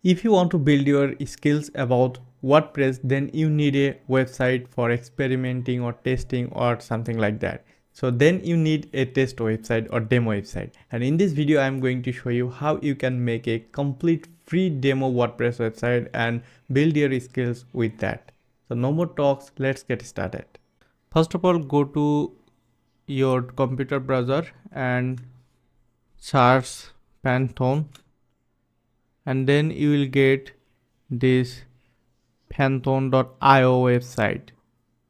If you want to build your skills about WordPress, then you need a website for experimenting or testing or something like that. So then you need a test website or demo website. And in this video, I'm going to show you how you can make a complete free demo WordPress website and build your skills with that. So no more talks, let's get started. First of all, go to your computer browser and search Pantheon, and then you will get this pantheon.io website.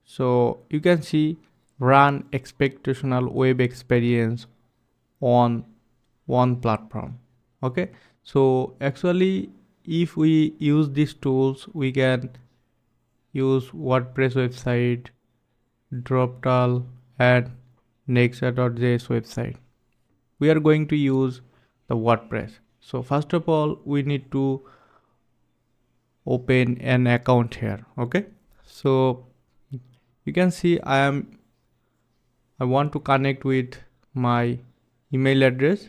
So you can see run expectational web experience on one platform. Okay, so actually if we use these tools, we can use WordPress website, Droptal, and Nexa.js website. We are going to use the WordPress. So first of all, we need to open an account here. Okay, so you can see I want to connect with my email address.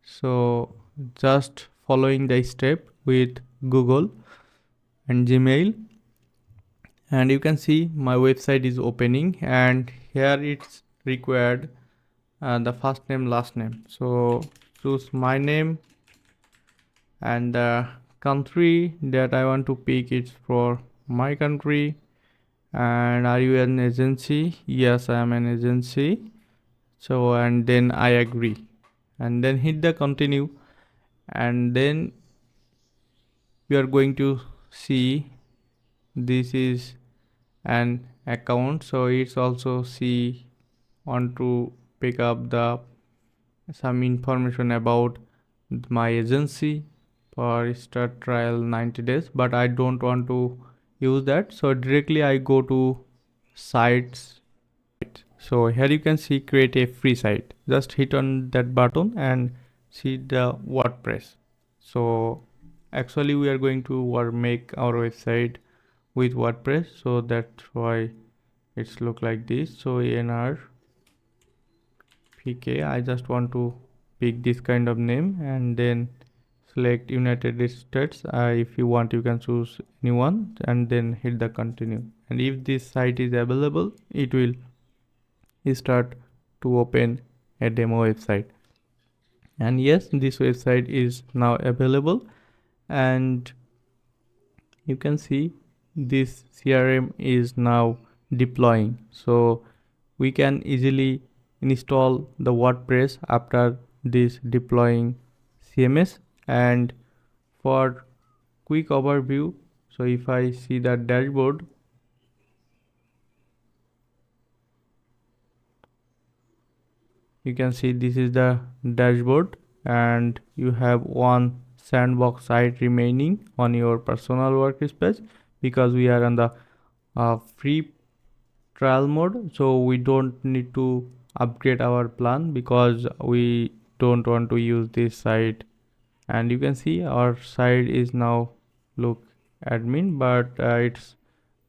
So just following the step with Google and Gmail, and you can see my website is opening, and here it's required the first name, last name. So choose my name, and the country that I want to pick is for my country. And are you an agency? Yes, I am an agency. So and then I agree, and then hit the continue, and then we are going to see this is an account. So it's also see want to pick up the some information about my agency for start trial 90 days, but I don't want to use that. So directly I go to sites. So here you can see create a free site. Just hit on that button and see the WordPress. So actually we are going to make our website with WordPress, so that's why it's look like this. So NR PK, I just want to pick this kind of name, and then select United States. If you want, you can choose anyone, and then hit the continue. And if this site is available, it will start to open a demo website. And yes, this website is now available, and you can see this CRM is now deploying. So we can easily install the WordPress after this deploying CMS. And for quick overview, so if I see the dashboard, you can see this is the dashboard, and you have one sandbox site remaining on your personal workspace, because we are on the free trial mode. So we don't need to upgrade our plan because we don't want to use this site. And you can see our site is now look admin, but it's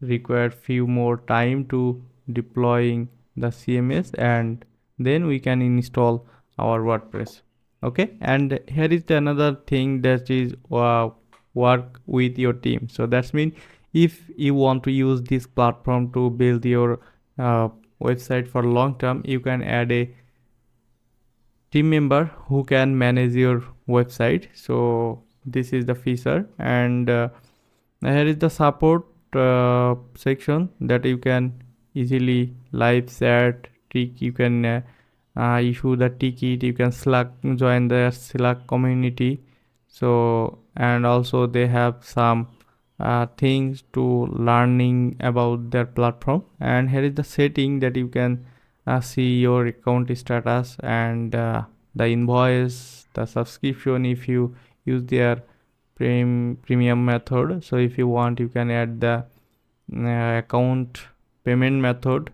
required few more time to deploying the CMS, and then we can install our WordPress. Okay, and here is another thing, that is work with your team. So that's mean if you want to use this platform to build your website for long term, you can add a team member who can manage your website. So this is the feature, and here is the support section that you can easily live chat, you can issue the ticket, you can Slack, join the Slack community. So and also they have some things to learning about their platform. And here is the setting that you can see your account status, and the invoice, the subscription if you use their premium method. So if you want, you can add the account payment method,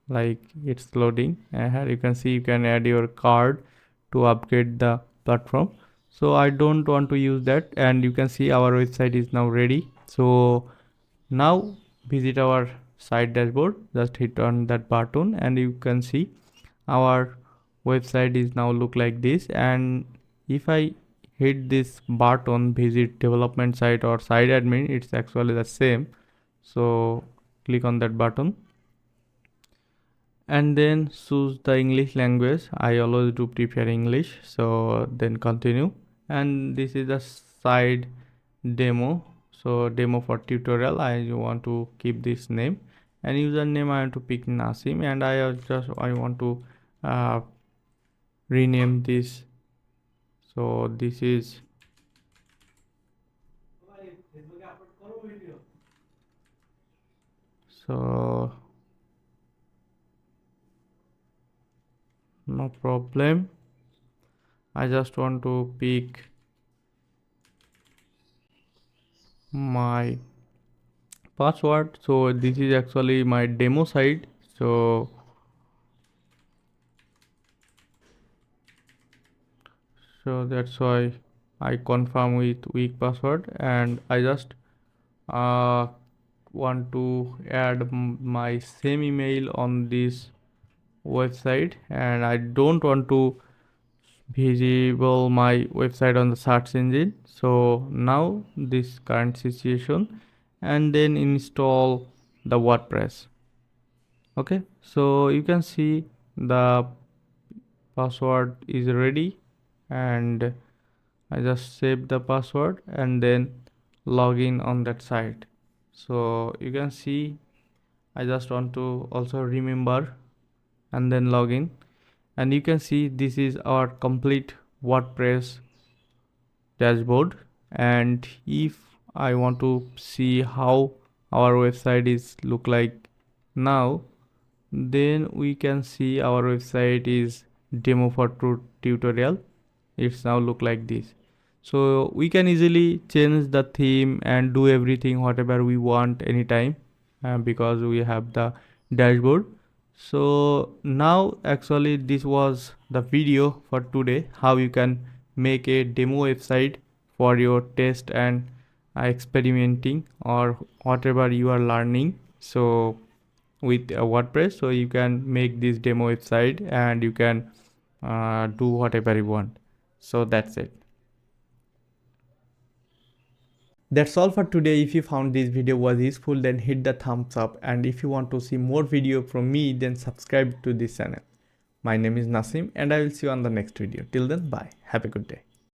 like it's loading. Here you can see you can add your card to upgrade the platform. So I don't want to use that, and you can see our website is now ready. So now visit our site dashboard, just hit on that button, and you can see our website is now look like this. And if I hit this button, visit development site or site admin, it's actually the same. So click on that button and then choose the English language. I always do prefer English, so then continue. And this is the site demo. So demo for tutorial, I want to keep this name, and username I want to pick Nasim, and I want to rename this. So this is so no problem. I just want to pick my password. So this is actually my demo site. So that's why I confirm with weak password, and I just want to add my same email on this website, and I don't want to visible my website on the search engine. So now this current situation, and then install the WordPress. Okay, so you can see the password is ready, and I just save the password and then log in on that site. So you can see I just want to also remember and then log in, and you can see this is our complete WordPress dashboard. And if I want to see how our website is look like now, then we can see our website is demo for tutorial. It's now look like this. So we can easily change the theme and do everything whatever we want anytime, because we have the dashboard. So now actually this was the video for today, how you can make a demo website for your test and experimenting or whatever you are learning. So with WordPress, so you can make this demo website and you can do whatever you want. So that's it. That's all for today. If you found this video was useful, then hit the thumbs up, and if you want to see more video from me, then subscribe to this channel. My name is Nasim, and I will see you on the next video. Till then, bye. Have a good day.